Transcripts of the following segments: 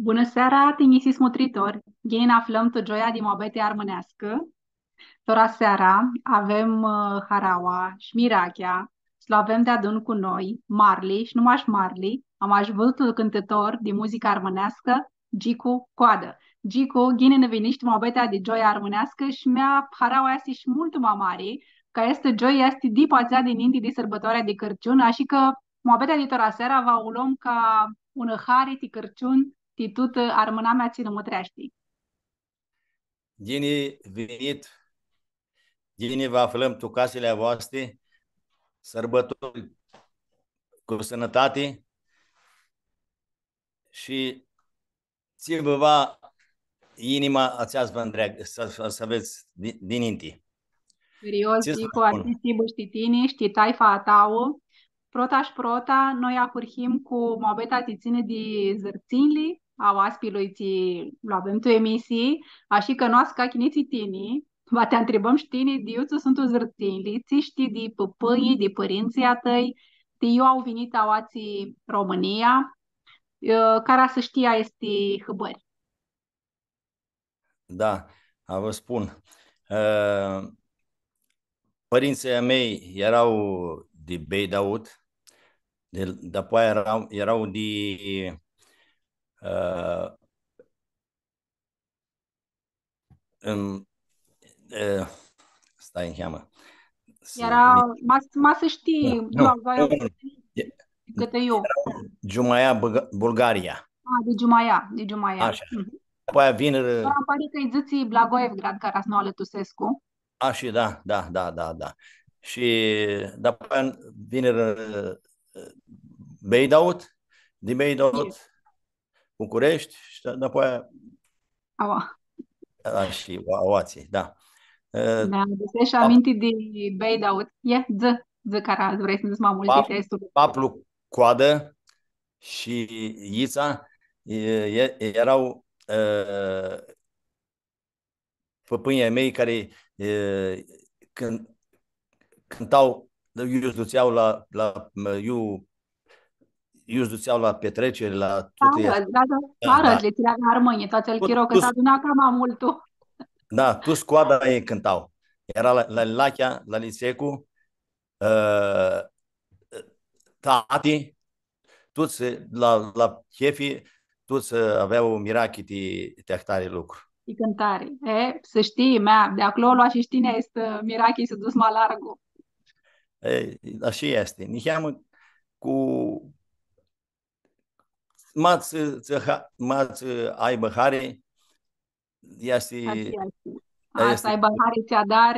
Bună seara, tinisis nutritori! Ghin aflăm tu joia din mobete armânească. Tora seara avem Harawa și Mirachea. Și l-avem de adun cu noi, Marley și numai Marley. Am ajutat cântător de muzică armânească, Gicu Coadă. Gicu, ghine ne viniști mobetea de joia armânească și mea Harawa este și mult mai mare, ca este joia este dipația din inti de sărbătoarea de Crăciun, așa că mobetea de tora seara va o luăm ca un hari de Crăciun ti tut armâna mea țină mătreaști. Gini venit, gini vă aflăm tu casele voastre, sărbători cu sănătate și ți vă va inima aceasta vă întreagă, să aveți din inti. Serios, Ce să Gico, spun? artiștii băștitini, știi taifa a tau, prota și prota, noi ahurhim cu mobeta ti ține de zărținli, au aspilui ti luavem tu emisii, așa că noi ca chiniții tini, va te întrebăm știni, de eu sunt o zărținli, ți știi de păpăii, de părinții a tăi, de eu au venit au ații România, care să știa este hăbări. Da, vă spun. Părinții mei erau de Beidaut, apoi erau de uh, în, stai în cheamă. Era, ma să știi, Nu, Blagoaia, câte eu. Jumaia, Bulgaria. De Jumaia, de Jumaia. Așa. Apoi vin, Doar îmi pare că îi ziți Blagoevgrad, care nu Alătusescu. și da. Și apoi vin Beidaut, din Yes. Beidaut, București și apoi Aua. și Oații, da. Mi-am adus și Pap, aminti de Beidaut. Zi care vrei să zici mai multe pap, testuri. Paplu Coadă și Ița erau păpâinii mei care când cântau, eu duceau eu duceau la petreceri, la toate. Arăt, Da. le țirea în armânie, toate îl chirou, că Tu, s-a adunat cam mai multul. da, tu scoada ei cântau. Era la Lachea, la Lisecu, uh, tati, toți la chefii, toți aveau mirachi de hectare lucru. E cântare. Să știi, mea, de acolo lua și știne este Mirachi să dus mai largul. Așa este. Ne cheamă cu mați aibă hare, este, Așa este. Asta este, e băhari ți-a da,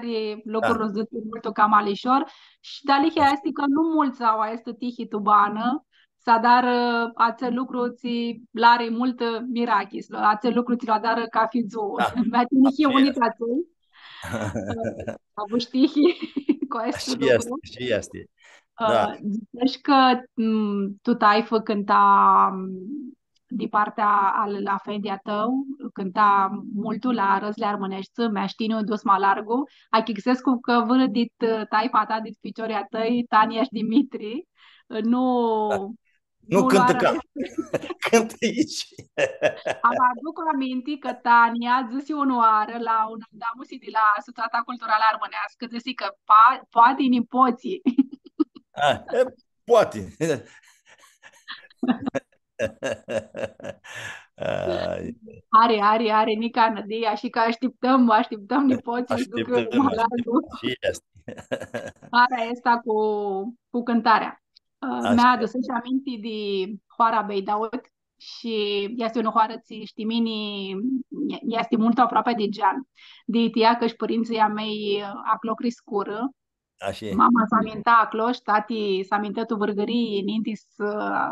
lucruri zâți mult cam alișor și dalihia este că nu mulți au este tihi tubană, să dar ațe lucru ți lare mult mirachis, ațe lucru ți la dar ca fizu. da, Mea tinihi așa unit este. ațe, avu știhi cu este Așa este, lucru. așa este. Da, Zici că tu tai cânta de partea al la fedia tău, cânta multul la răzle armânești, mi-a știnu dus mai largu, a chixescu că vână dit taifa ta, dit ficioria tăi, Tania și Dimitri, nu, nu nu cântă luară ca, rest. cântă aici. Am aduc aminti că Tania zisi onoară la un damusi de la Societatea Culturală Armânească, zisi că poate nipoții. Poate. Ai, Are, Nica Nădia și că așteptăm nipoții și duc așteptăm, malarul. și este. Ara asta cu cântarea. Mi-a Așa, adus și aminti de Hoara Beidaut și este o hoară ți știmini, este mult aproape de gean. De tia că și părinții mei acolo crescură. așa. Mama s-a mintat acolo și tati s-a mintat tu vârgării, nintis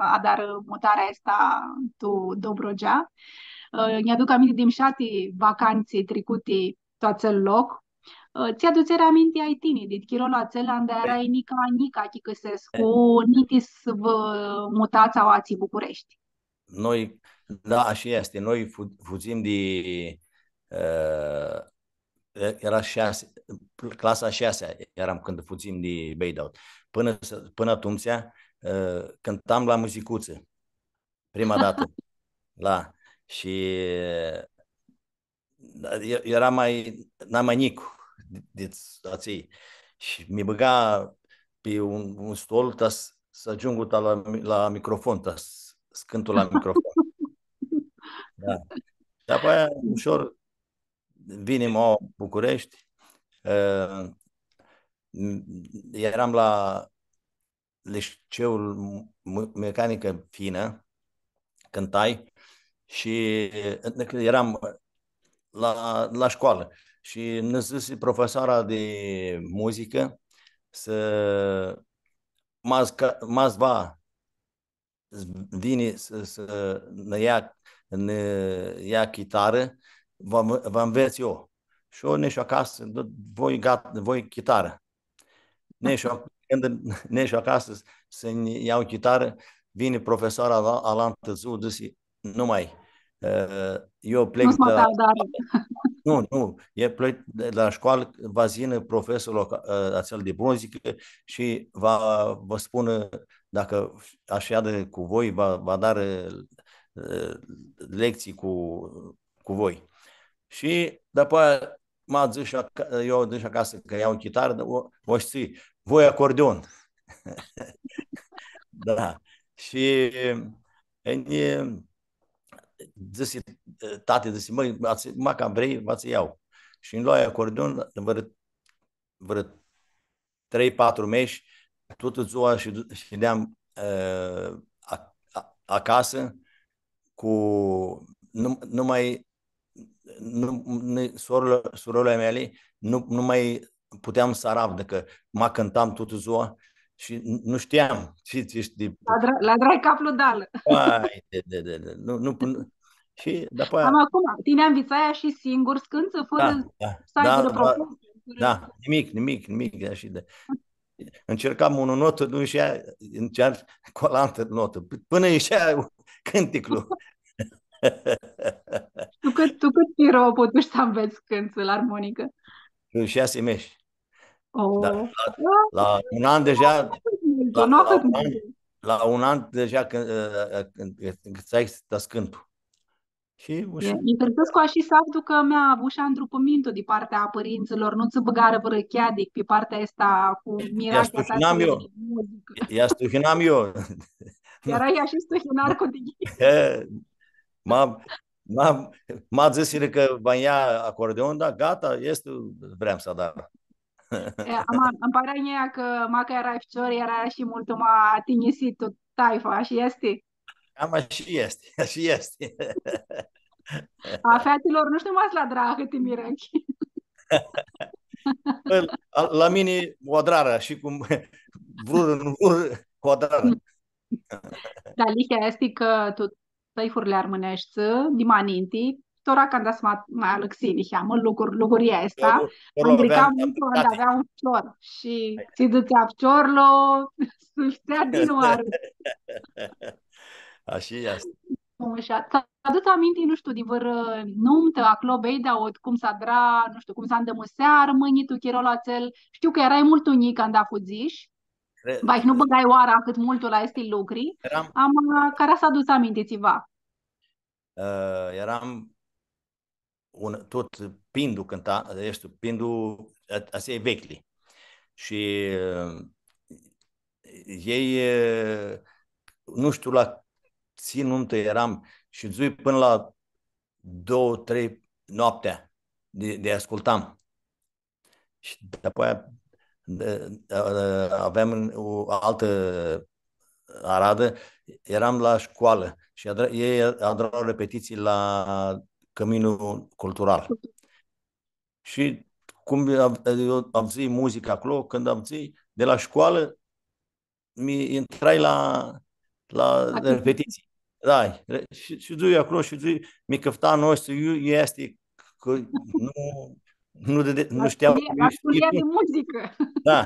a dar mutarea asta tu Dobrogea. Mi-aduc aminte din șati vacanțe trecute toate loc. Ți-aduce aminte ai tine, de chirolo acela unde era Nica, Chicăsescu, nitis vă mutați au ații București. Noi, da, așa este. Noi fugim de uh, era clasa 6 eram când fugim de Beidaut. Până atunci cântam la muzicuță. Prima dată. La. Și era mai mic de ații. Și mi băga pe un stol să ajung la microfon, scântul la microfon. Da. Și apoi ușor vine în București. Uh, Eram la liceul mecanică fină, cântai, și eram la școală. Și ne zis profesoara de muzică să mas va vine să ne ia chitară, vă înveț eu. Și eu neșu acasă, voi chitară. Neșu acasă să-mi iau chitară, vine profesoara alantă zi, zice, nu mai, eu plec Nu-ți de mă la. dar. Nu, e plec de la școală, va zine profesorul acel de muzică și vă spună dacă așa de cu voi, va da lecții cu voi. Și după m-a zis eu zis acasă că iau chitară, o știi, voi acordeon. Da. Și zis, tate, zis, măi, mă cam vrei, vă iau. Și în luai acordeon, vreo 3-4 mesi, tot ziua și deam acasă cu numai surorile mele, nu mai puteam să arab, dacă mă cântam tot ziua și nu știam. Știi, La drag capul dală. și după Am aia, acum, tine am vițaia și singur scânță, fără să aibă da, de da, profesor. da, nimic, așa de. Încercam o notă, nu ieșea, încerc cu o altă notă, până ieșea cânticul. Tu cât tiro a putut să înveți cânță la armonică? În 6 mesi. Dar Oh. la un an deja, Nu la, a la, fost un an, mult. la un an deja când stai scântul. Și ușor. Interesul și faptul că mi-a avut și îndrupămintul de partea părinților, nu ți băgară vrăcheadic pe partea asta cu Ia mirachea ta stuhinam de eu. muzică. Ia stuhinam eu. Era ea și stuhinar cu tine. M-a, m-a, m-a zis el că va ia acordeon, dar gata, este, vrem să dar. Îmi pare ea că maca era ficior, era și mult m-a tinisit tot taifa și este. Cam așa este, așa este. A fetelor nu știu mai la dragă te mirachi. La mine o drară și cum vrur, nu vrur, o drară. Dar lihia este că tu tăifurile armânești, dimaninti, tora când as mai alăxi lihia, mă lucruria asta, Acolo mândrica aveam mult când dreptate. avea un fior și ți dățea fiorlo, să-și din oară. Așa este. Ți-aduți aminte, nu știu, din văr nuntă, acolo beida, cum s-a dra, nu știu, cum s-a îndămusea rămâni tu chirolațel. Știu că erai mult unic când a fuziș, vai nu băgai oara cât multul la este lucri, Eram, care s-a dus aminte țiva. eram tot Pindu cânta, ești Pindu, asta e vechli. Și ei, nu știu la țin nuntă eram și zui până la 2-3 noaptea de ascultam. Și după aia aveam o altă aradă, eram la școală și ei adrau repetiții la Căminul Cultural. Și cum eu am zis muzica acolo, când am zis de la școală, mi intrai la repetiții. Da, și zui acolo și zui mi căpta noi să este că nu știam La știi sculia de tu. muzică. Da.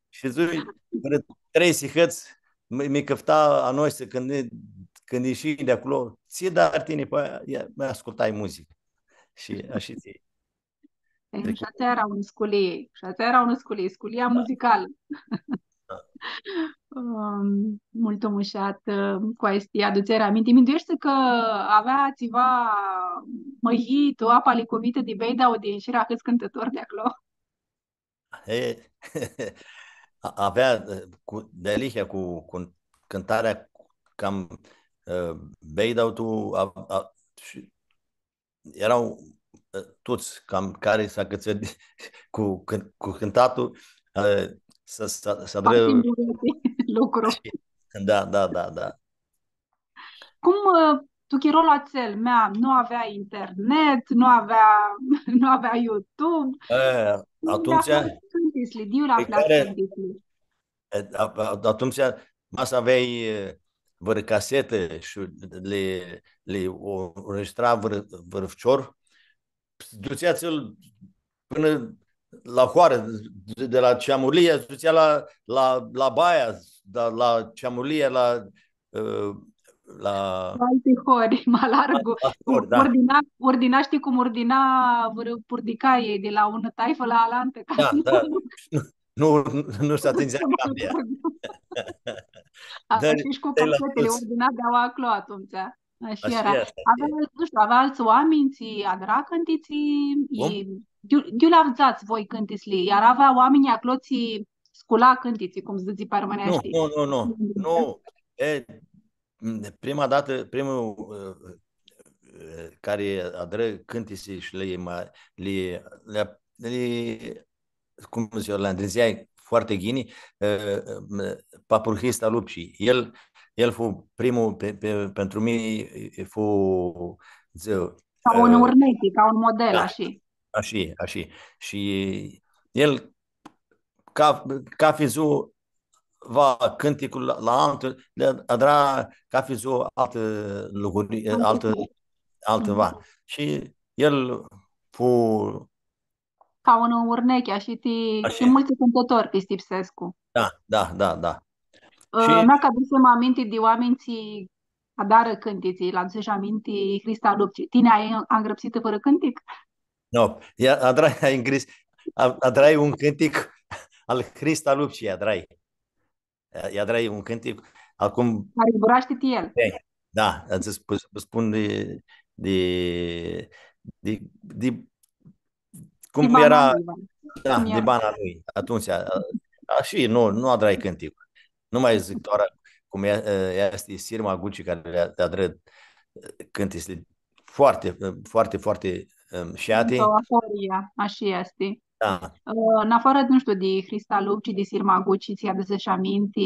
Și zui, până 3 sihăți mi căpta a noi să când ieși de acolo, ție dar tine pe aia, mai ascultai muzică. Și așa ți Și trecut. asta era un sculie, sculia muzicală. Muito mușat cu este aducere aminte. Mintuiește că avea ceva măjit, o apă licovită de bei, dar o din șira câți cântători de acolo. E, avea cu delicia cu cântarea cam Beidautul și erau toți cam care s-a cățărit cu cântatul să Foarte dră. lucru. Da, da, da, da. Cum Tuchirol Oțel mea nu avea internet, nu avea, nu avea YouTube. Cum Atunci, aflat Cântisli, Diul a pe aflat care Cântisli. atunci masa aveai văr casete și le înregistra vărăfcior, duceați-l până la Hoară, de la Ceamulie, ducea la Baia, la Ceamulie, uh, la, Alte hori, malargu. la Hor, da. Ordina, știi cum ordina purdicaie de la una taifă la alantă, ca Da, da. Nu se atingea să mă cabia. Dar și cu e la casetele toți. ordina de acolo atunci. Așa Așa era. e asta. Avea, nu știu, avea alți oameni, ți adra cântiții, Cum? diu l-avzați voi cântiți, iar avea oamenii acolo, ți scula cântiții, cum zici pe Nu, românești. nu, nu, nu. Nu. E, prima dată, primul care adră cântisi și le cum zice eu, la întâlnirea foarte ghini, Papurhista Lupci. El fu primul, pentru mine, fu, zău, Ca un urmeti, ca un model, da, așa. așa, așa. Și el, ca fizu, va cânticul la altul, le adra ca fizu altă lucruri, altă va. Și el fu Ca un urneche, așa, ti așa. mulți cântători, Cristi Stipsescu. Da, da, da, da. Și Mi-a adus aminte de oameni ți adară cântiții, la adus aminte Crista Lupci. Tine ai îngrăpsită fără cântic? no, Adrai a îngris, Adrai un cântic al Crista Lupci, Adrai un cântic acum, Care buraște el. da, îți spun de, de Di cum bana era, lui, da, cum de era. bana lui atunci, și nu Adrai cântic. Nu mai zic doar cum este Sirma Gucci care le adră cântici foarte, foarte, foarte Încă șiate. o aforia, așa este. Da, În afară, nu știu, de Crista Lupci, de Sirma Gucci, ți adus și aminte,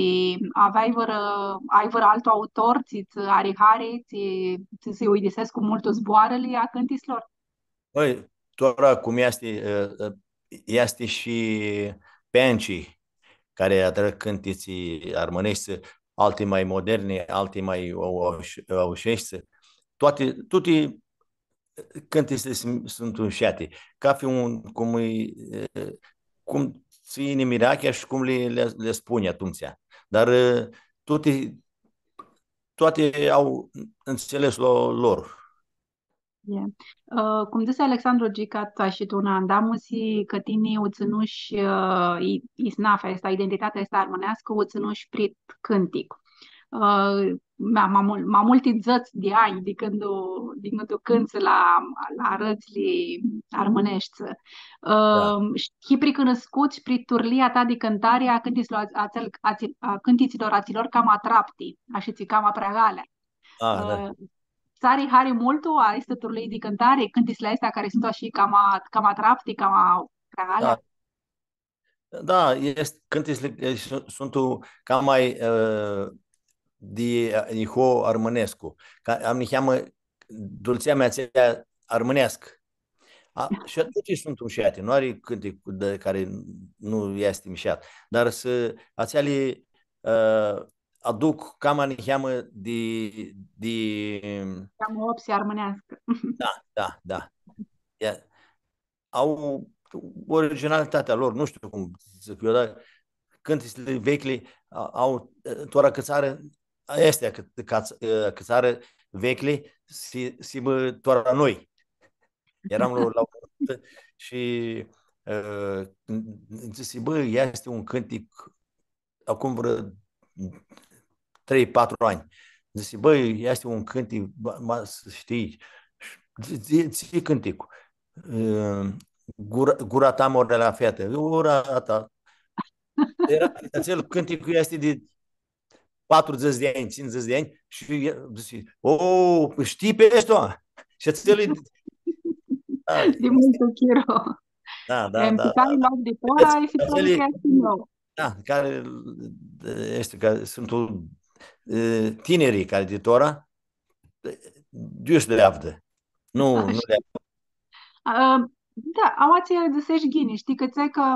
ai văr alt autor, ți arihare, ți se uidisesc cu multul zboarele a cântislor? băi, doar cum este și Penci, care atrag cântiții armănești, alte mai moderne, alte mai aușești. Toate cântițele sunt unșate. Ca fi cum ții Mirachea și cum le spune atunci. Dar toate, toate au înțelesul lor. Yeah. Cum zise Alexandru Gica și tu una andamusi că tine uțânuși isnafa asta, identitatea asta armânească, uțânuși prit cântic. M-am multe zăți de ani de când tu cânți la rățile armânești. Da. Și pri când scuți pri turlia ta de cântare a cântiților aților cam atrapti, așa ți cam apregalea. Ah, da. Sari Hari multu a istoturlei di cântare, cântisle astea care sunt așa cam atrapti, cam Da, prealea. da, cântecele sunt cam mai de Iho armânescu. Am ne cheamă dulceamea aceea armânească. Și atunci sunt ușiate, nu are cântec de care nu este mișat. Dar acele aduc cam ne cheamă de Cam o opție armânească. da, da, da. Ia- Au originalitatea lor, nu știu cum să zic eu, dar cântecele vechi au doar cățară, este cățară vechi, si bă doar noi. Eram la și si bă, este un cântic acum vreo 3-4 ani. Zice, băi, este un cântic, să știi, ții cânticul. Gura ta mor de la fete. Gura ta. Era, acel cânticul este de 40 de ani, 50 de ani și zice, știi pe ăsta? Și acel da, Di molto chiaro. da, da, da, Empicai da. loc di Vedeți, tora e si pare che acele, è nou. da, care este, că sunt tinerii care de tora, Dios le avdă. Nu Așa. le Da, awați găsești ghini. Știi că ți că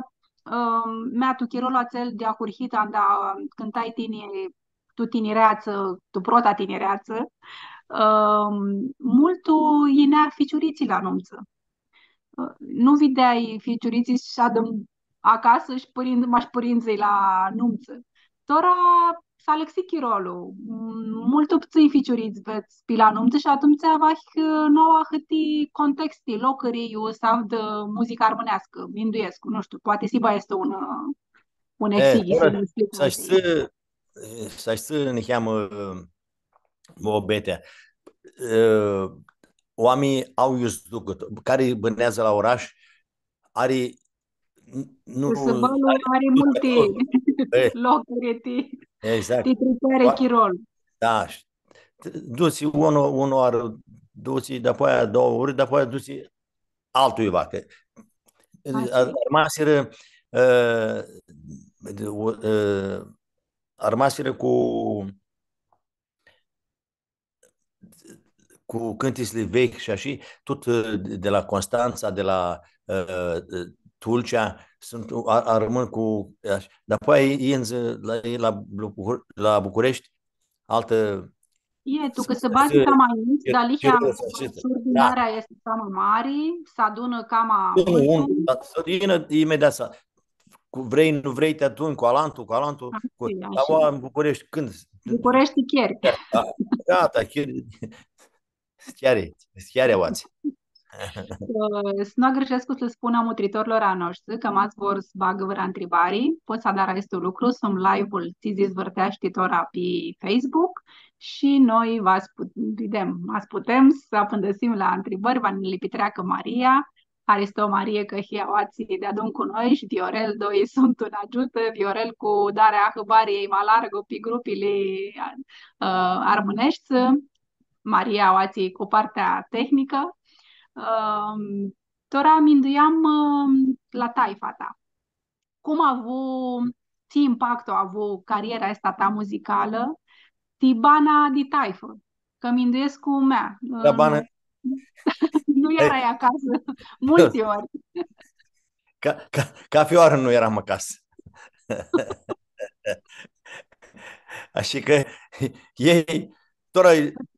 mea tu chirolo acel de acurhita da cântai tu tinereață, tu prota tinereață, multu inea ficiuriții la nunță. Nu videai ficiuriții și adăm acasă și mași părinții la nunță. Tora s-a lexit chirolul. Mult obții ficiuriți veți pi la nunță și atunci avai noua hâti contexti, locării, sau de muzică armânească, minduiesc, nu știu, poate si este un exigi să Ora, ne explică. să știi, ne cheamă Mobetea. Oamenii au iuzucut, care bânează la oraș, are, nu, Săbălul are multe locuri, exact. ti tricare chirol. Da, du-ți unul are, du-ți după aia 2 ori, după aia du-ți altuiva, că Așa. rămaseră rămaseră cu cântisele vechi și așa, tot de la Constanța, de la Tulcea, rămân cu... Dar apoi ies la București, altă... E, tu că se bazi cam aici, dar lihea Da, ordinarea este cam mare, se adună cam unul, multul. imediat vrei, nu vrei, te aduni cu alantul, Așa. dar în București, când? București chiar. Gata, chiar e oați. Să nu greșesc să spună mutritorilor a noștri că m-ați vor să bagă văra întrebări, poți să dar este lucru, sunt live-ul ți zvârteaști tora pe Facebook și noi vedem, ați putem să apândesim la întrebări, va ne lipitreacă Maria, care este o Marie că hiawații de adun cu noi și Viorel, doi sunt în ajută, Viorel cu darea hăbariei mai largă pe grupile armânești, Maria Oații cu partea tehnică. Tora aminduiam la taifa ta. Cum a avut, ce impact a avut cariera asta ta muzicală, tibana di taifă? Că minduiesc cu mea. La bană, Nu erai acasă multe ori. ca fioară nu eram acasă. Așa că ei,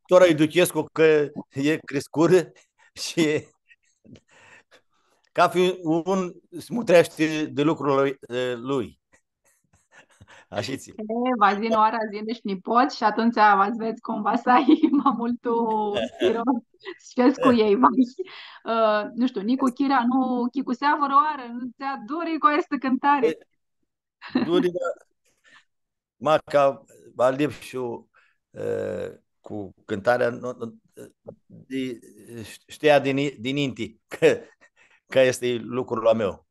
tora îi duchescu că e crescută și ca fi un smutrește de lucrul lui. Așa ți. Va zi în ora zi și nipot și atunci vă veți cumva să ai mai multul chiros și fezi cu ei. Nu știu, Nicu Chira nu chicusea vreo oară, nu ți-a dori cu această cântare. Duri, ma ca Alip și cu cântarea știa din inti că este lucrul meu.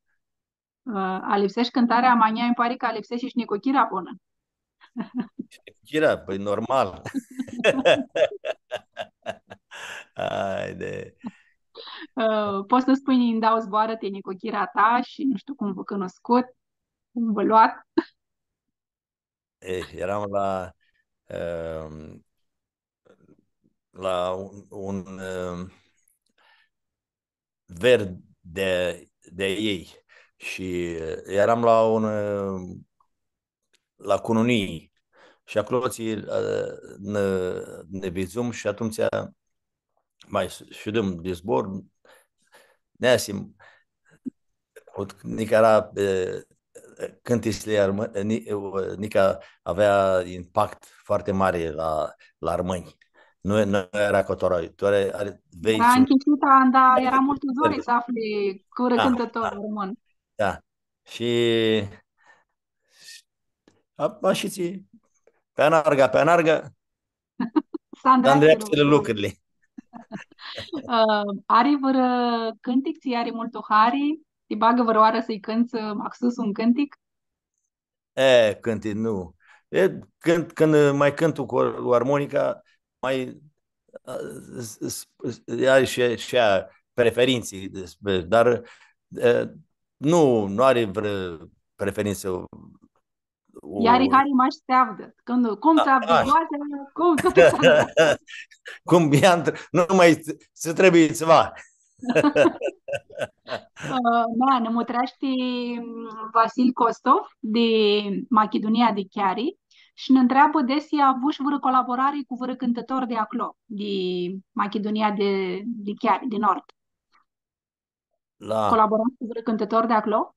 A lipsești cântarea mania, îmi pare că a lipsești și Nicu Chira bună. Chira, păi normal. Haide. Poți să spui îmi dau zboară-te Nicu Chira ta și nu știu cum vă cunoscut, cum vă luat. Eram la un ver de ei și eram la cununii și acolo ne vizum și atunci mai ședem de zbor, neasim, nica era cântisele nica avea impact foarte mare la români. Nu era ca vei Era sunt închipuită, dar era mult zori să afli cură da, cântător da, român. da. Și așa ți Pe anarga, să dar îndreaptă îndreaptă lucrurile. lucrurile. Are vreo cântic, ți are mult hari? Te bagă vreo oară să-i cânți maxus un cântic? Cânti, nu. Când mai cânt cu armonica, mai are și ea preferinții, dar e, nu are vreo preferință. Iar O, hari mai steavdă. Cum a, ți-a așa. bigoase, cum tot să îndreaptă. Cum nu mai să trebuie ceva. Da, ne mutrește Vasil Kostov de Macedonia de Chiari și ne întreabă desi a avut vreo colaborare cu vreo cântător de acolo, de Macedonia de Chiari, din Nord. La, Colaborați cu vreo cântător de acolo? A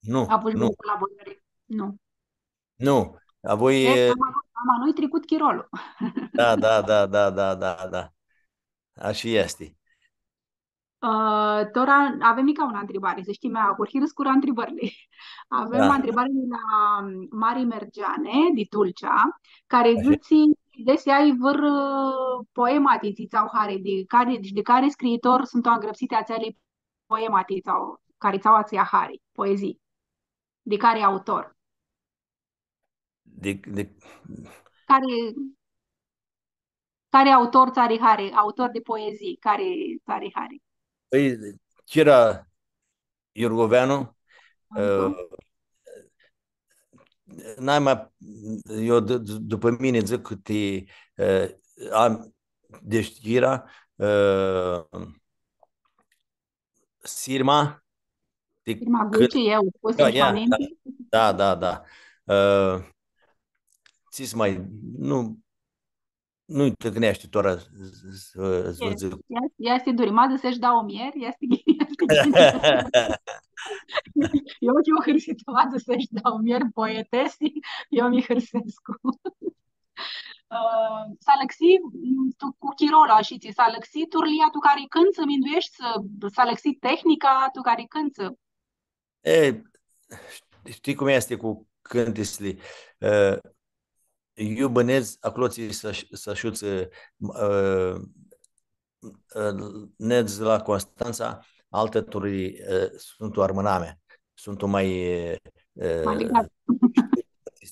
nu, avut vreo nu, colaborare? Nu. nu. E, Apoi, am noi trecut chirolul. da. Așa este. Tora, avem mica una întrebare, să știi, mea, cu scura întrebările. Avem o Da, întrebare de la Mari Mergeane, de Tulcea, care așa. zice, desi ai văr poematici sau care, de care scriitor sunt o îngrăpsite ațele poematici sau care ți-au ația hari, poezii, de care autor, De, care, care autor țari hari, autor de poezii, care țari hari. păi, Cira Iurgoveanu, Încă? n-ai mai, eu după mine zic că uh, am de știrea Sirma, de Firma când, Gucci, eu, spus da, imanente. da. Ți mai, nu-i tâcnește tora să vă zic. Este durimată să-și dau mieri, este gine. Eu hârsitovată să-și dau mieri poetesi, eu mi hârsescu. S-a tu cu chirola și ți s-a lăxit turlia tu care când să minduiești s-a lăxit tehnica tu care când să. E, știi cum este cu cântesli? Eu bănez acolo să șuță nedz la Constanța, alături sunt o armâname. Sunt o mai Mai legat.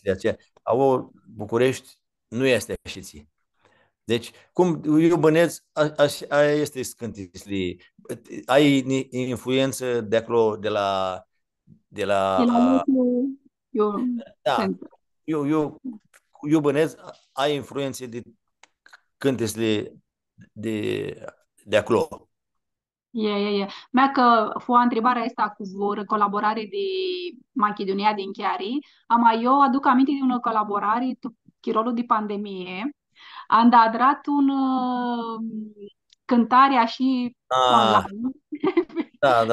de aceea. Au București nu este așa ție. Deci, cum eu bănesc, așa este scântisli. Ai influență de acolo, de De la, la lucru, eu da, când. eu, eu, eu bănesc, ai influențe de cântesli de, de acolo. E. Mea că fu întrebarea asta cu o colaborare de Macedonia din Chiari, am eu aduc aminte de o colaborare cu chirolul de pandemie, am dat un cântare și Ah, online. da.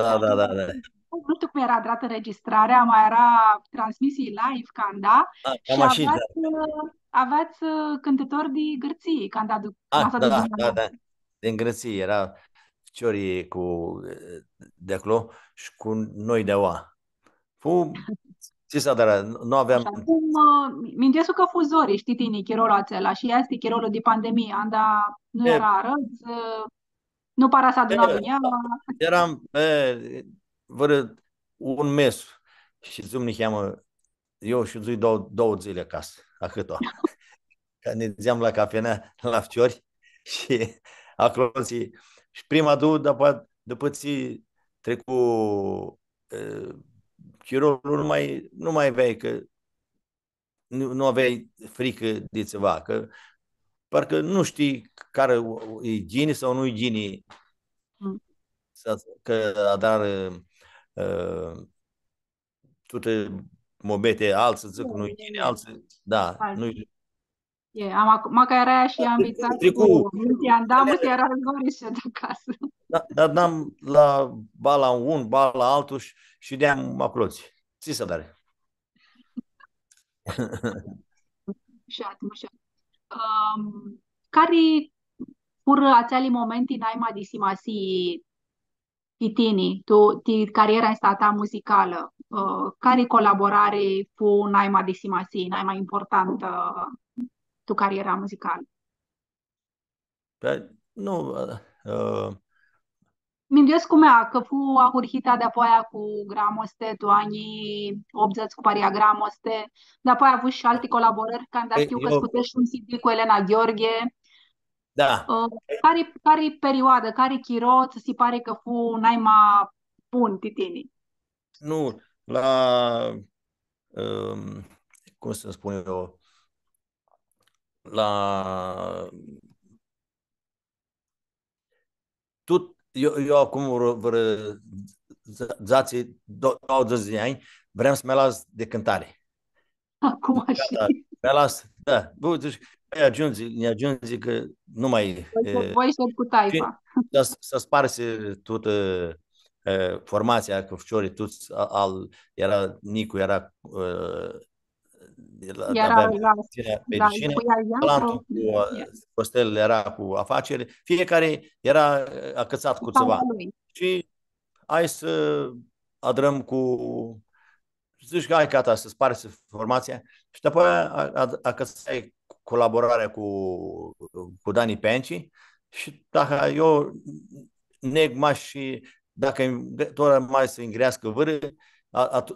Nu știu cum era dată înregistrarea, mai era transmisii live, canda, și Cam așa, da. aveați cântători de gârții, canda de masa de dumneavoastră. Da. Din Grății era ciorii de acolo și cu noi de oa. Ce s-a dar, nu Și aveam... acum, mi-amintesc că fuzorii, știi tine, chirolul acela, și este chirolul de pandemie, anda nu E, era răț, nu para să aduna e, lumea. eram vără un mes și zumni cheamă eu și zui două zile acasă, acât-o. Că ne ziceam la cafenea la Fciori și acolo și prima după ți trecu chirurgul nu mai aveai că nu aveai frică de ceva, că parcă nu știi care e gini sau nu e gini, că dar toate mobete, alții zic nu e gini, alții, da, nu Am că era și am vițat cu trecu. mintea andamă, era războare și de acasă. Dar n-am la bala un, bala altul și de-am acoloți. Ce să dare? Mușat. Care pur acele momenti n-ai mai disimasi titini, cariera în stata muzicală, care colaborare fu n-ai mai disimasi, n-ai mai importantă? tu cariera muzicală? Nu, Mi gândesc cum é că fu a urhita de apoia cu Gramoste, tu anii 80 cu Paria Gramoste, de apoi a avut și alte colaborări, când știu că eu, scutești un CD cu Elena Gheorghe. da, Care perioadă, care chirot, se pare că fu naima bun titini? nu, la, cum să spun eu, la eu acum vreo 20 de ani vreau să mă las de cântare. Acum așa. Gata, mă las, da, bă, deci, ne ajunge că nu mai... Voi și cu Și taifa. să sparse toată formația cu ficiorii, toți era Nicu, era Era avea la, da, medicină, cu ea Talentul Iancu, cu Costel era cu afaceri, fiecare era acățat cu ceva. lui. Și hai să adrăm cu zici că hai gata să sparse formația și după aia acățai colaborarea cu Dani Penci și dacă eu neg mai și dacă tot mai să îngrească vâră,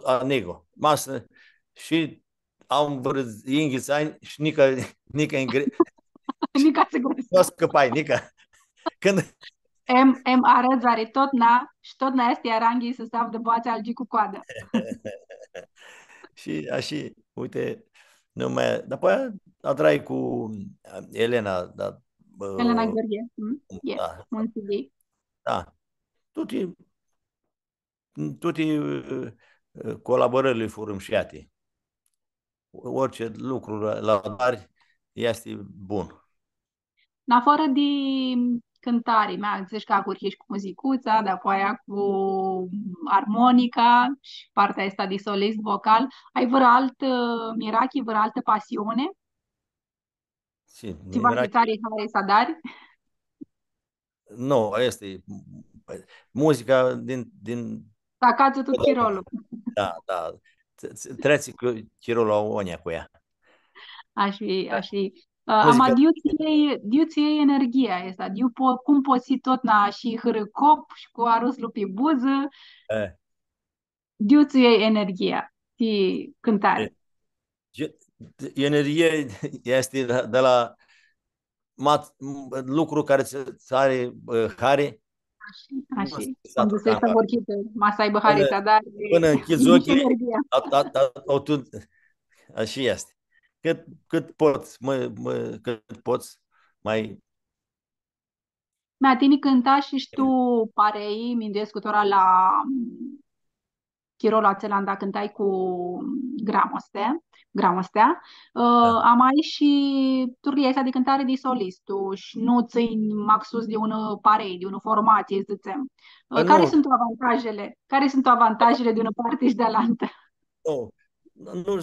a nego. Masă și am vâră inghiți ani și nica Nica se nu grăsa. scăpai, nica. Când Em arăzare tot na, și tot na este aranghi să stav de boațe algi cu coadă. și așa, uite, nu mai, după aia cu Elena, da, Elena Gheorghe. Yes, da, un CD. da, toate, toate colaborările furâmșiate. Orice lucru la dar este bun. În afară de cântare, mea, zici că acurhi cu muzicuța, de apoi cu armonica și partea asta de solist vocal. Ai vreo altă mirachi, vreo altă pasiune? Și, Ți va era, tare care să dari? nu, este muzica din Să cață tot chirolul. da, da, treci cu chirul la onia cu ea. Aș fi, aș fi. Ama Muzica, diu ție energia asta, cum poți fi tot na și hârâcop și cu arus lupi buză, eh, diu ție energia, ti cântare. ge- energie este de la lucru care ți are care, nu Așa, am stat dus cam să vorbit, masa aibă până, harita, dar până închizi nici ochii, energia. așa este. Cât poți, cât poți, mai... Mea, tini cânta și tu parei, minduiesc tora la Chirolo Ațelanda cântai cu Gramostea. Da. Am mai și turlia asta de cântare de solistul și nu țin maxus de un parei, de o formație, să zicem. Care Nu, sunt avantajele? Care sunt avantajele de una parte și de altă? nu, nu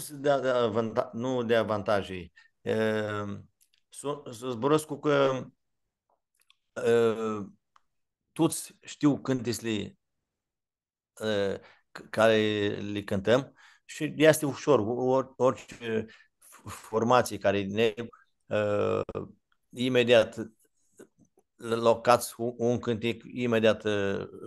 nu de avantaje. Să zburăsc cu că toți știu cântesle care le cântăm și este ușor. Orice formație care ne imediat locați un cântec, imediat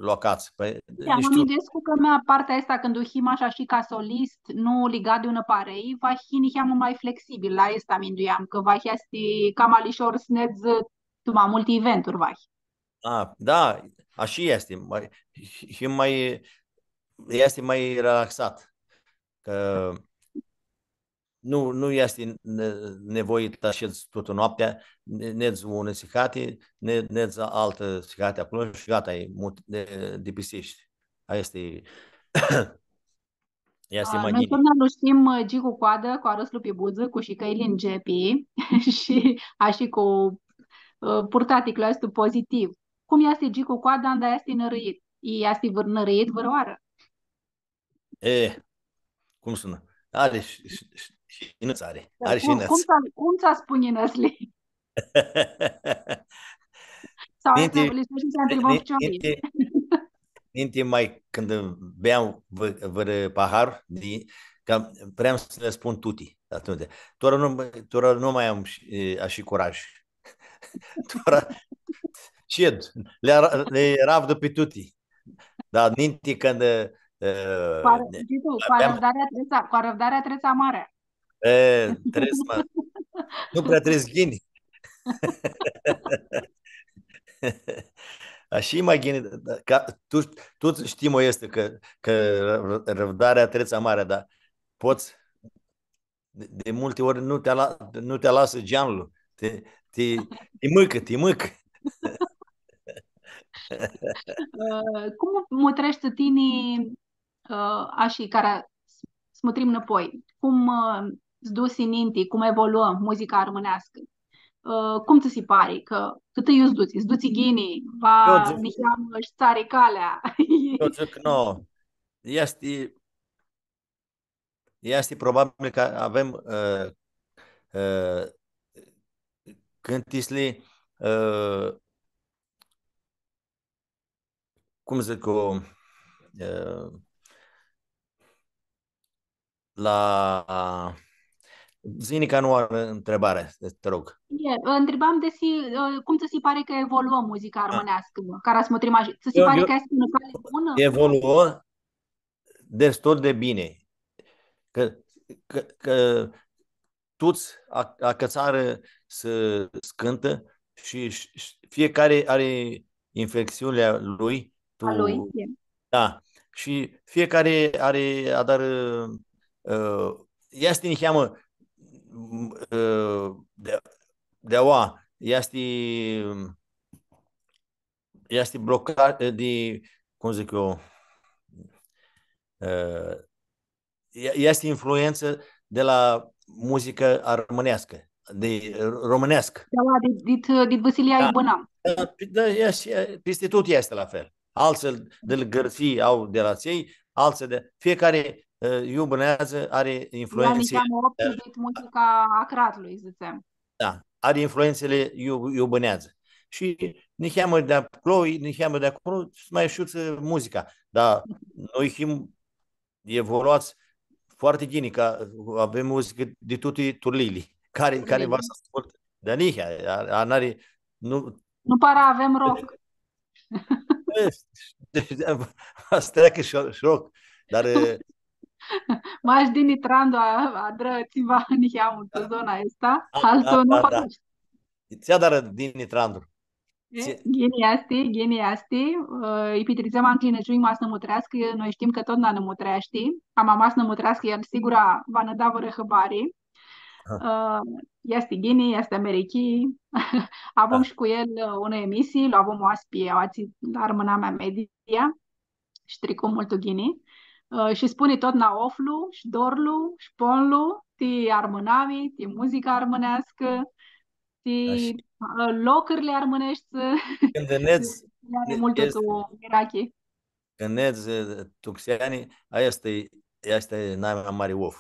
locați. Păi, Da, mă știu, gândesc că mea partea asta când o him așa și ca solist, nu ligat de una parei, va hi niheam mai flexibil, la asta minduiam, că va hi asti cam alișor snedz tu mai multe eventuri vai. da, așa este. Și mai este mai relaxat. Că nu este nevoit să așezi toată noaptea, neți ună sicate, neți altă sicate acolo și gata, de pisești. Asta este, este Noi tot magie. ne știm gi cu coadă, cu arăslu pe buză, cu și căili în gepi și așa cu purtaticul ăsta pozitiv. Cum este gi cu coada, anda este nărâit. Este nărâit văroară. E, cum sună? Are și năți are. Are și năți. Cum ți-a spune năsli? Sau asta Ninte, le spune și se întrebăm ninte mai când beam văr pahar, Că vreau să le spun tuti atunci. Tora nu mai am așa curaj. Tora, ce? Le rabdă pe tuti. Dar ninti când aveam, Cu răbdarea treța mare. trebuie să mă, nu prea trebuie să ghini. Așa mai ghini, ca, tu știi, mă, este că răbdarea treța mare, dar poți, de multe ori nu te lasă geamul, te, te mâcă. Cum mutrești tinii așa care smutrim înapoi? Cum zdus în inti, cum evoluăm muzica armânească? Cum ți se pare că tu îți duci ghinii, Eu va zic, niheam și țare calea. eu zic, nu, este, este probabil că avem uh, cântisle, cum zic eu, uh, la Zini ca nu are întrebare, te rog. Întrebam cum ți se pare că evoluă muzica Ah, armânească, care smutrim așa? Ți se pare Eu că este în cale bună? evoluă destul de bine. Că toți a cățară să scântă și fiecare are inflexiunea lui. A lui? Da. Și fiecare are dar este ne cheamă de oa, este blocat de, cum zic eu, uh, este influență de la muzică armânească, de românească. Da, dit Vasilia Da, Ibânam. da, peste tot este la fel. Alții de gărții au de la ei, alții de... Fiecare iubânează are Ea ne influențe, cheamă optul dit muzica acratului, zicem. da, are influențele iubânează. Și ne cheamă de acolo, ne cheamă de acolo, mai șuță muzica. Dar noi chim evoluați foarte bine, că avem muzică de toate turlile, care va să asculte. Dar nici, n-are, nu, Nu para avem rock. asta treacă șoc, dar Maș din Itrandu a drățiva în cheamă pe zona asta. da, Altul nu da, da. faci. Ți-a dar din Nitrandru. Geni asti, îi pitrizăm înclinăciui mas nămutrească, noi știm că tot n-a nămutrești, am amas nămutrească, el sigura va năda vă răhăbari. Este Gini, este Americi, avem Da. și cu el una emisie, lo avem oaspie, ați la armâna mea media, și tricum mult Gini. Și spune tot na oflu, și dorlu, și ponlu, ti armânami, ti muzica armânească, Așa. ti locurile armânești, Când neți, are multă tu Irachi. când neți tuxiani, aia este n-ai mai mare of.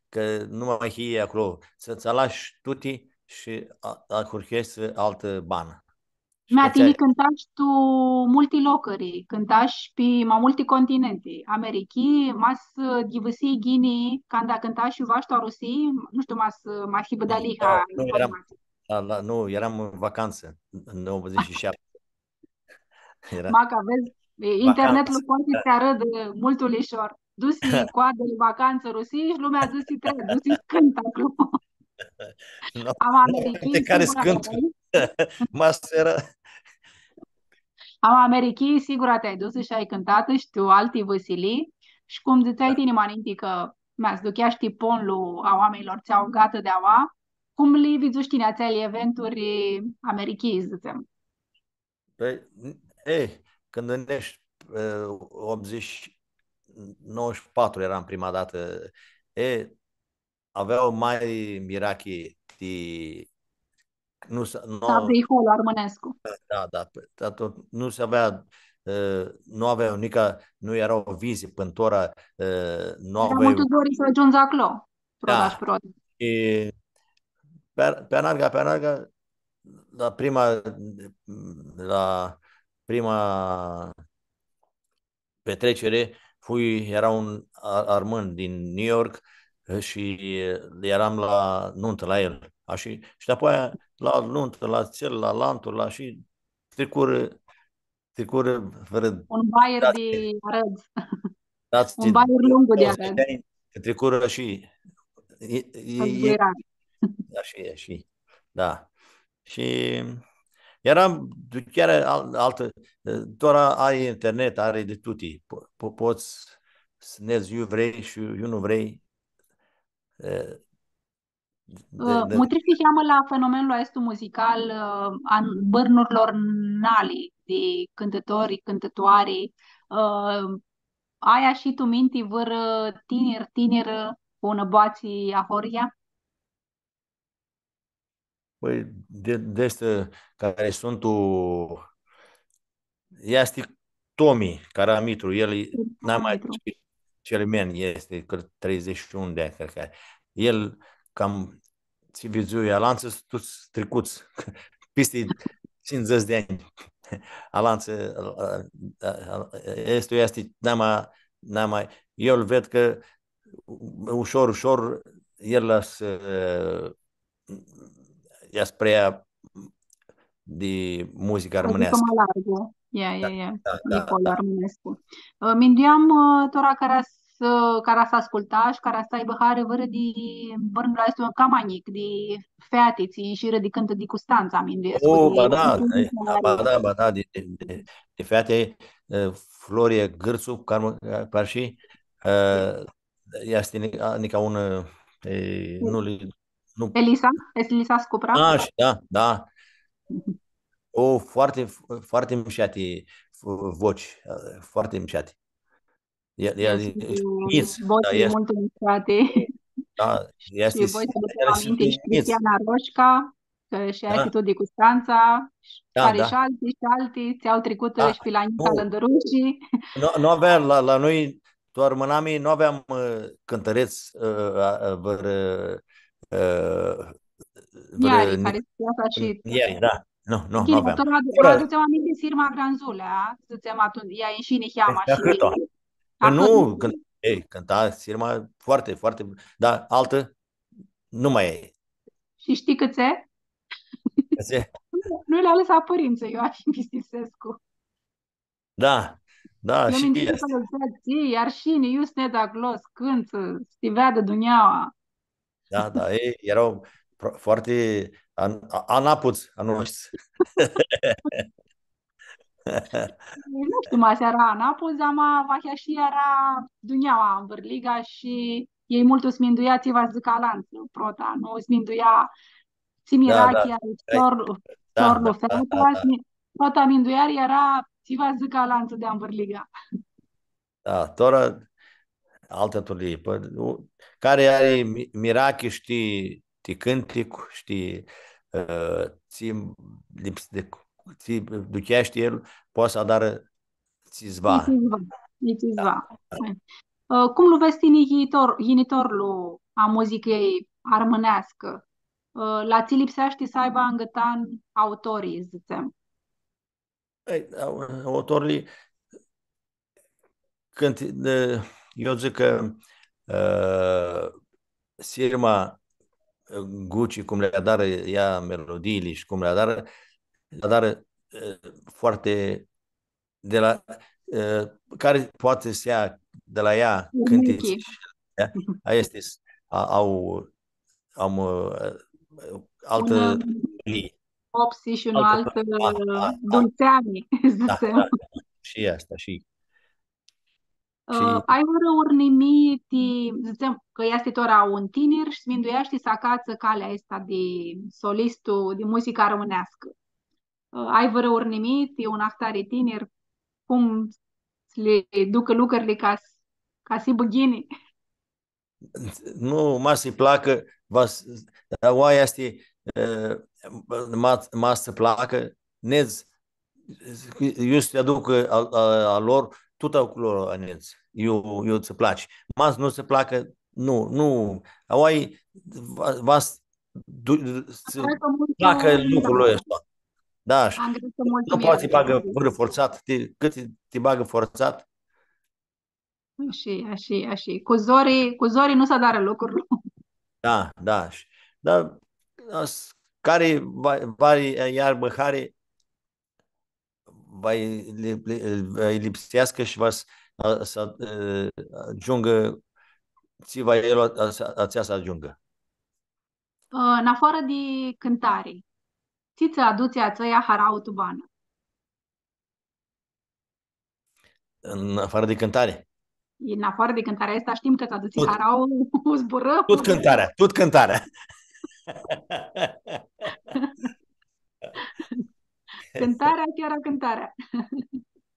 Că nu mai hie acolo. Să-ți lași tuti și a curchezi altă bană. Și că Mi-a cântași tu multilocări, cântași pe mai multe continente. Americi, mas divisi Guinea, când a cântat și vașta Rusi, nu știu, mas hibădaliha nu eram, informații. nu, eram în vacanță în 97. Era Ma că vezi, vacanță. internetul poate să arăt multul ușor. Dusi coadă de vacanță Rusi și lumea dusi trebuie, dusi cânt acolo. Nu, Am nu, Americii, care sigur, scânt. Master. am Americii, sigur, te-ai dus și ai cântat și tu alții văsilii și cum ziceai tine, Maninti, că mi-ați duchea și ponlu a oamenilor ți-au gata de aua, cum li vizuștine ațele eventuri Americii, zicem. Păi, ei, când îndești 80, 94 eram prima dată, aveau mai mirachi, nu, Tabihul armânescu. da, da, nu se avea, nu aveau nu erau vizi pântora, nu Era mult aveau, dori să ajungi acolo, prodaș da, prod. și pe anarga, la prima petrecere, era un armân din New York și eram la nuntă la el. Și apoi la nuntă, la cel, la lantul, la și tricură fără Un bayer de dați, Arăd. dați Un bayer lung de 20 Arăd. de ani, tricură și Zbuirat. da, și, da. Și chiar altă, doar ai internet, are de tutti. Poți să nezi, eu vrei și eu nu vrei. Mă trebuie să cheamă la fenomenul ăsta muzical an bărnurilor nali de cântători, cântătoare. Aia și tu minti văr tineri, una boații ahoria? Păi, de asta care sunt este Tomi Caramitru, n-a mai Parametru. cel men este că 31 de ani, cred că are. El cam ți vizuia lanță toți trecuți peste 50 de ani. Alanță este n-a mai eu îl ved că ușor el ia spre de muzică Adică românească. mă largă. Da, Ia. da, da, Nicole da. Armânescu. Mindeam tora care să asculta și care să aibă hare vără de bărnul ăsta camanic, de featiții și de cântă de Custanța, minduiescu, de Ba da, de fete, Florie Gârțu, parși, este nica un, nu, Elisa Scupra. și da, foarte, foarte mișate voci, foarte mișate. Eu El sunt e știniț, da, vocile mult mișcate da, și voi să ducem ele sunt aminte și știniț, Cristiana Roșca, că și este da, tot de Constanța, da, care da, și alții ți-au trecut da, și pe la Nica nu, Lândărușii. nu aveam la noi, doar mânamii, nu aveam cântăreți Iari, care se asta și... ieri, da, nu Ghine, aveam. aducem aminte Sirma Granzulea, să-ți atunci, ea e și Nihiama Ea și... cât-o? Ahât, Nu, cânta Sirma foarte, foarte, dar altă nu mai e. și știi câțe? Nu le-a lăsat părinții, eu aș Mistisescu. Da, Eu și mi-am că este. ții, iar și ni, just ne da glos, cânt, stivea de duneaua. Da, ei erau foarte anapuți a noștri. Nu știu, mă seara Ana, pozama vahea și era duneaua în Vârliga și ei mult sminduia țiva zăcalanță, prota, nu sminduia Da, da, țimirachia, da, sorlu da, feta, da, da, prota minduiar era țiva zăcalanță de Vârliga. da. Tora altă tulie. Care are mirache, știi, te cântic, știi, ți lips de ți ducești el, poate să dară țizva. Itizva. Cum lu vezi genitorul a muzicei armânească? La ți lipsește să aibă angătan autorii, zicem. Autorii, când, eu zic că Sirma Gucci, cum le-a dat ea melodiile și cum le-a dat foarte de la care poate să ia de la ea Urmechi. cântece și ea este au am Un altă li, opsi și un altă alt da, dulceani, da, zicem. da, și asta și Ai vreo urnimi, zicem că este tora un tineri și sminduiește să acață calea asta de solistul de muzică românească. Ai vreo urnimi, un ahtare tineri, cum le ducă lucrurile ca să băghini. nu mă să-i placă oaia este mă să placă nez eu să-i aduc a lor tot au lor anez eu să place mas nu se placă nu oai să Cred că placă multul, da, lucrul ăsta da și am găsit nu mulțumire. poți să-i bagă fără forțat cât te bagă forțat Așa. Cu zorii nu se dară lucruri. Da, da. Dar care vari iarbă care va lipsească și să ajungă, ți va el să ajungă. În afară de cântare, ți aduți ațăia harau tu bană. În afară de cântare. În afară de cântarea asta știm că ți Tot, harau, zburăm. tot cântarea, tot cântarea. Cântarea, chiar cântarea.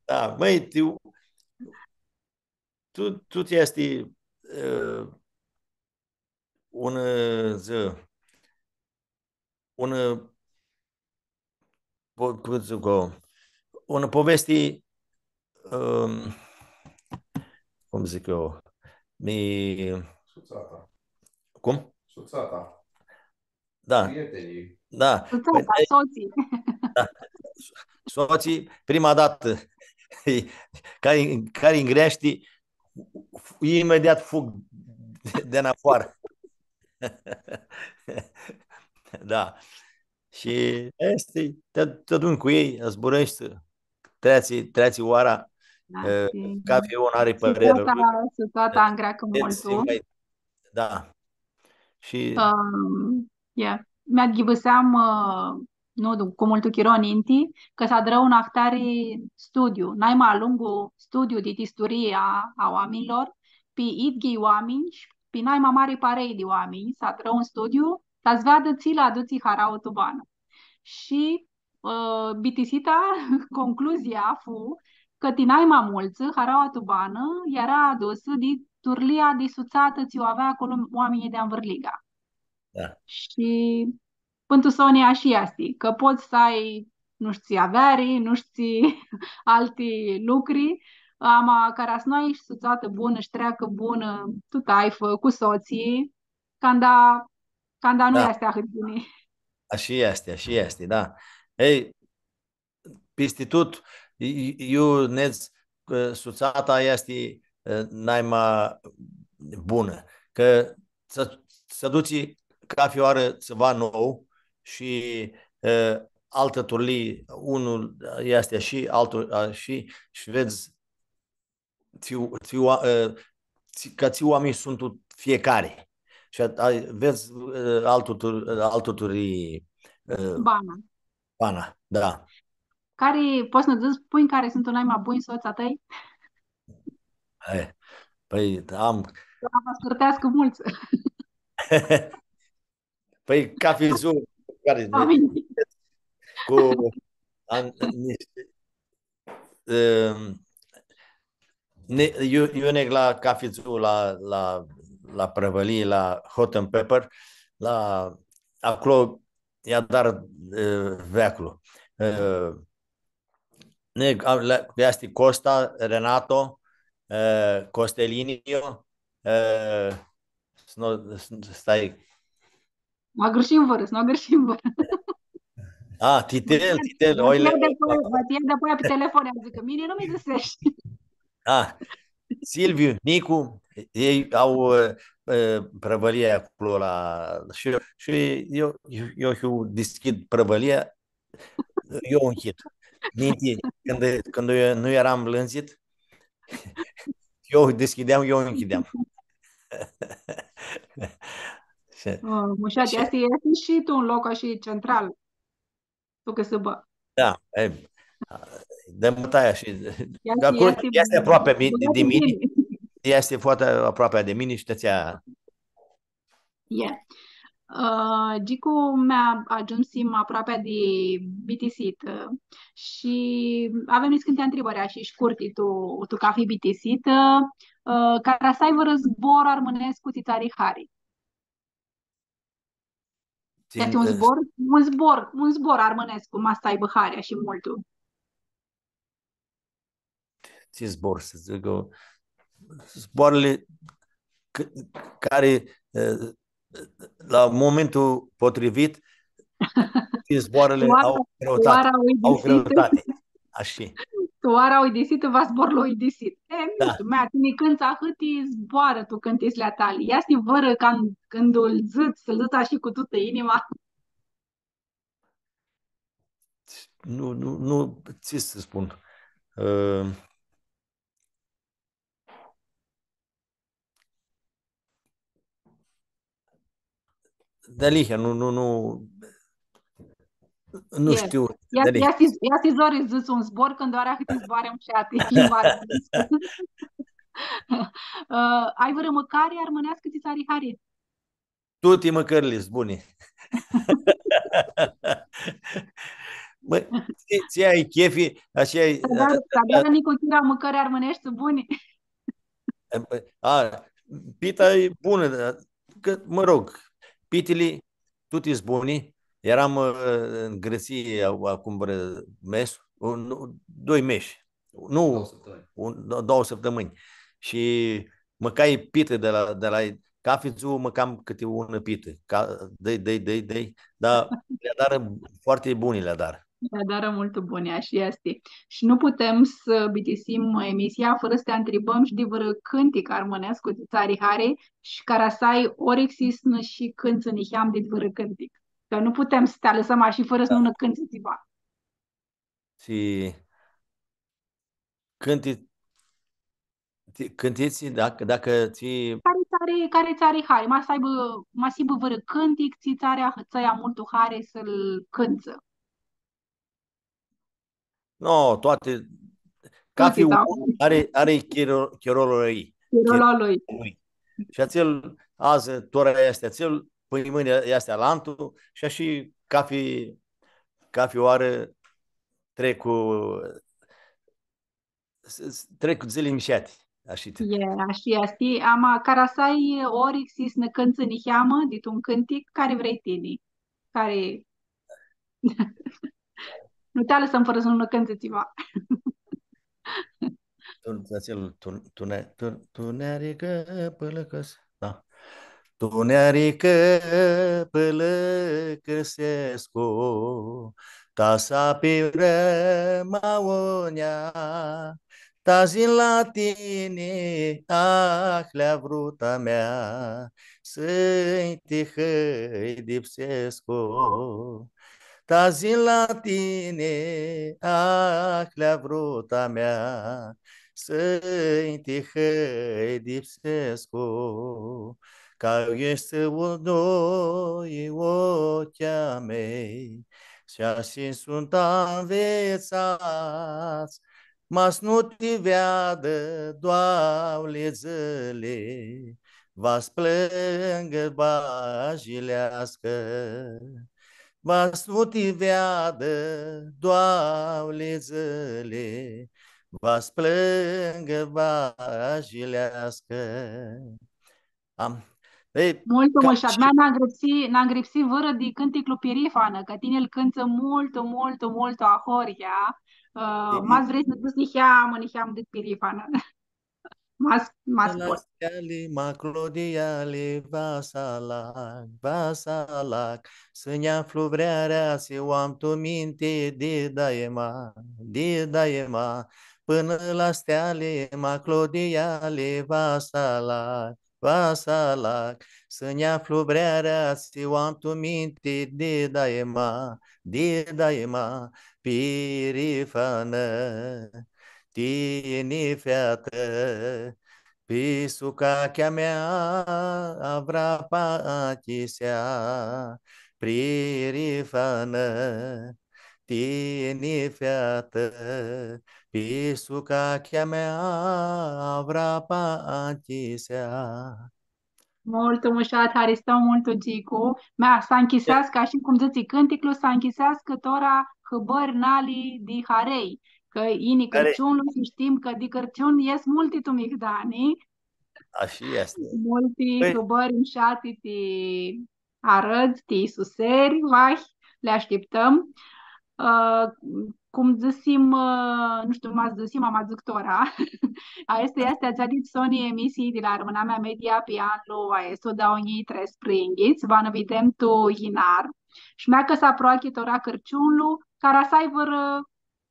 Da, măi, tu este un, zi, un, cum zic, un povesti, um, cum zic eu, Suțata. cum? Suțata. Da, Prietenii. da. Păi, Soții. da. Soții, prima dată, care îngrești, imediat fug de în afară. Da. Și te aduni cu ei, zburești, treați oara, Da, cafeul are părere. Suțata în greacă molto. Da. Și Yeah. Mi-adghibăseam, nu, cu multu chironinti, că s-a drău un actari studiu. N-ai mai lungu studiu de istorie a oamenilor, pi idghii oameni, pi n-ai mai mari parei de oameni, s-a drău un studiu, să-ți vadă ți la aduții harau tubană. Și bitisita, concluzia fu că tinai mai mulți, haraua tubană, era adusă de turlia de suțată ți o avea acolo oamenii de Anvârliga. da. Și pentru Sonia și asta, că poți să ai, nu știu, averi, nu știu, alte lucruri, ama care noi și suțată bună, și treacă bună, tu taifă cu soții, canda nu Da. este atât bine. Așa este, da. Ei, peste tot, eu nez că suțata este naima bună, că să duci cafeoară ceva nou și altă turli, unul este și altul și vezi că ți oamenii sunt fiecare. Și vezi altul turli Bana. pana, da. Care, poți să-mi spui în care sunt unai mai buni soța tăi? Păi am. Vă scurtească mulți. Păi cafezul care cu niște eu neg la cafezul la prăvălie, la Hot and Pepper, acolo i-a dar veacul. Neg este Costa, Renato, Costelinio, stai. Nu greșim vără, nu greșim vără. Titel, Vă ție de pe telefon, am zis că mine nu mi găsești. Silviu, Nicu, ei au prăvălia acolo și eu deschid prăvălia, eu închid. Minte, când eu nu eram lânzit, eu deschideam, eu închideam. Mușat, asta este și tu un loc așa central. Tu că să bă. Da, dăm bătaia și acolo este aproape de mine, este foarte aproape de mine și tăția. Yeah. Gicu mi-a ajuns aproape de BTC și avem niște întrebări și scurte tu ca fi BTC care să aibă războr armânesc cu titari Hari. Este un zbor armânesc cu asta aibă Haria și multul. Ce zbor, să zic eu, zboarele care la momentul potrivit zboarele au greutate. Așa. Tu oara oidisit, va zborlo oidisit. Nu Da. știu, mea, tini cânța hâti, zboară tu cântis la tali. Ia sti vără când îl zâți, să zâța și cu tută inima. Nu, ce să spun. Uh, Delicia, nu Yes. știu. Ia, Delicia. ia sti zori zâți un zbor când oara hâti zboare un șati, limba românescă. Ai vără măcare armânească ți țari hari. Tutti măcărli buni. Bă, ți ai chefi, așa e. Dar nici cu chira măcare armânești buni. A, pita e bună, că, mă rog, pitili, tutti buni. Eram în Greție acum mes, doi meși, nu, 2 săptămâni. Și măcai pită de la cafețul, măcam câte una pită. Dă-i, dar le-a foarte buni le-a. Dară mult bune, așa este. Și nu putem să bitisim emisia fără să te întrebăm și de vără cântic armănească de țari hare și care să ai ori există și când să niheam de vără cântic. Că nu putem să te lăsăm așa fără să nu ne cânti ceva. Și cânti, cântiți, dacă ți Care țari hare? Ma să aibă vără cântic, ți țarea mult hare să-l cânță. no, toate. Tuti Cafiul tau, are chirolul ei. rolul lui. Lui. Și ațel, azi, tora este ațel, păi mâine este alantul și așa cafioară trec cu, trec cu zile mișate. Așa. Je, așa este. Ama carasai ori există ne cânță niheamă, dit un cântic, care vrei tine. Care nu te lăsăm fără să nu ne cânti ceva. Tunerică pălăcăs. Da. Tunerică pălăcăsescu, ta sapire maonia, ta zin la tine, ahlea vruta mea, să-i tihăi dipsescu. Ta zin la tine, ahlea vruta mea, să-i tihăi dipsescu. Ca este o doi ochea mei, și așa sunt învețați, mas nu te veadă doaule zăle, vas plângă bajilească. Vas nu te veadă doaule zăle, vas plângă bajilească. Am. Ei, Mult ca mă și și n-am gripsi vără de cânticul pirifană, că tine îl cântă mult a horia. Mas vrei să duci niheam de pirifană. Mas la pot. steale, maclodiale, vasalac, să-mi aflu vrearea, se o am tu minte de daima, până la steale, maclodiale, vasalac, să-mi aflu vrearea, se o am tu minte de daima, pirifană, tine feată, Pisucachea mea avrapachisea, pririfană, tine feată, pisucachea mea avrapachisea. Mult mușat, care stau mult gicu. Mea, s-a închisească, așa cum zici, cânticul s-a închisească tora hăbăr nali di harei. Că ini Care? cărciunul și știm că di cărciun ies multi tu migdani, Așa este. multi Păi, hăbări înșati ti arăți, ti suseri, vai, le așteptăm. Uh, cum zisim, nu știu, m-ați zisim, am zic tora. A este ați adit Sony emisii de la Româna mea media pe anul a este o da ogni tre springhiți, van videm tu inar. Și mea că s-a proachit ora cărciunlu, care să aibă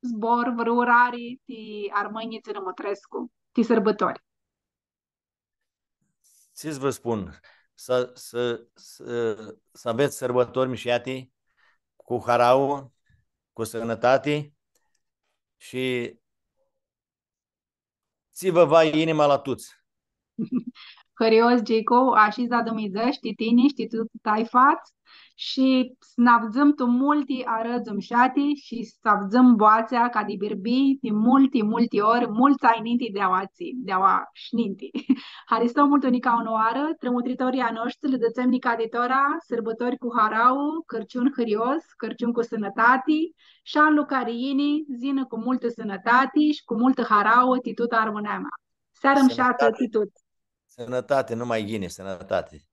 zbor, vrurari, ti armăini țărămătrescu, ti sărbători. Ce vă spun? Să aveți sărbători mișiate cu harau, cu sănătate și ți vă va inima la toți. Cărios, Gico, așa da domizăști, tine, știi tu tai faț și snavzăm tu multi arăzum șati și snavzăm boațea ca de birbi de multi ori, mulți ai ninti de aua șninti. Haristau mult unica onoară, trămutritoria noștri, le dățăm nica de tora, sărbători cu harau, cărciun hărios, cărciun cu sănătate și an lucariini, zină cu multă sănătate și cu multă harau, titut armâneama. Seară-mi șată, Sănătate, titut. sănătate, nu mai ghine, sănătate.